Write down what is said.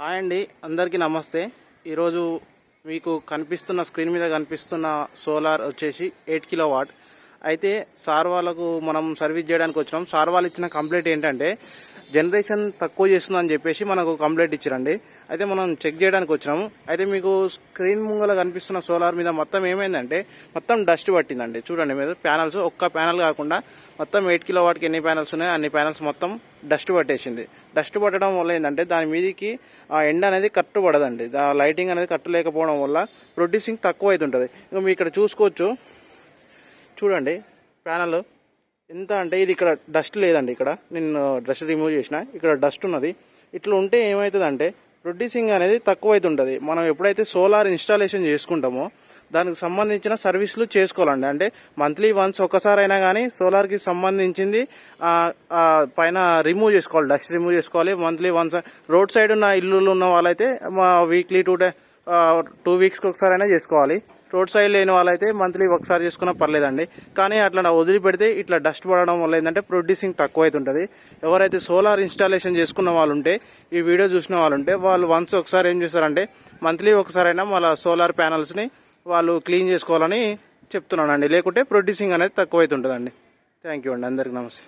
Hi అండి, అందరికీ నమస్తే. ఈరోజు మీకు కనిపిస్తున్న స్క్రీన్ మీద కనిపిస్తున్న సోలార్ వచ్చేసి 8 కిలోవాట్. అయితే సార్ వాళ్ళకు మనం సర్వీస్ చేయడానికి వచ్చినాం. సార్ వాళ్ళు ఇచ్చిన కంప్లైంట్ ఏంటంటే జనరేషన్ తక్కువ చేస్తుందని చెప్పేసి మనకు కంప్లైంట్ ఇచ్చారండి. అయితే మనం చెక్ చేయడానికి వచ్చినాము. అయితే మీకు స్క్రీన్ ముంగల కనిపిస్తున్న సోలార్ మీద మొత్తం ఏమైందంటే మొత్తం డస్ట్ పట్టిందండి. చూడండి మీరు, ప్యానల్స్ ఒక్క ప్యానల్ కాకుండా మొత్తం 8 కిలోవాట్కి ఎన్ని ప్యానల్స్ ఉన్నాయో అన్ని ప్యానల్స్ మొత్తం డస్ట్ పట్టేసింది. డస్ట్ పట్టడం వల్ల ఏంటంటే దాని మీదకి ఆ ఎండ అనేది కట్టు పడదండి. లైటింగ్ అనేది కట్టు లేకపోవడం వల్ల ప్రొడ్యూసింగ్ తక్కువ అవుతుంటుంది. ఇంకా మీరు ఇక్కడ చూసుకోవచ్చు, చూడండి ప్యానల్ ఎంత అంటే ఇది ఇక్కడ డస్ట్ లేదండి. ఇక్కడ నేను డస్ట్ రిమూవ్ చేసిన, ఇక్కడ డస్ట్ ఉన్నది. ఇట్లా ఉంటే ఏమవుతుందంటే ప్రొడ్యూసింగ్ అనేది తక్కువ అవుతుంటుంది. మనం ఎప్పుడైతే సోలార్ ఇన్స్టాలేషన్ చేసుకుంటామో దానికి సంబంధించిన సర్వీసులు చేసుకోవాలండి. అంటే మంత్లీ వన్స్ ఒకసారైనా కానీ సోలార్కి సంబంధించింది పైన రిమూవ్ చేసుకోవాలి, డస్ట్ రిమూవ్ చేసుకోవాలి మంత్లీ వన్స్. రోడ్ సైడ్ ఉన్న ఇల్లులు ఉన్న వాళ్ళైతే వీక్లీ 2 వీక్స్కి ఒకసారైనా చేసుకోవాలి. రోడ్ సైడ్ లేని వాళ్ళైతే మంత్లీ ఒకసారి చేసుకున్నా పర్లేదండి. కానీ అట్లా వదిలిపెడితే ఇట్లా డస్ట్ పడడం వల్ల ఏంటంటే ప్రొడ్యూసింగ్ తక్కువ అవుతుంటుంది. ఎవరైతే సోలార్ ఇన్స్టాలేషన్ చేసుకున్న వాళ్ళు ఉంటే, ఈ వీడియో చూసిన వాళ్ళు ఉంటే, వాళ్ళు వన్స్ ఒకసారి ఏం చేస్తారంటే మంత్లీ ఒకసారైనా మళ్ళీ సోలార్ ప్యానల్స్ని వాళ్ళు క్లీన్ చేసుకోవాలని చెప్తున్నానండి. లేకుంటే ప్రొడ్యూసింగ్ అనేది తక్కువ అవుతుంటుందండి. థ్యాంక్ యూ అండి, అందరికీ నమస్తే.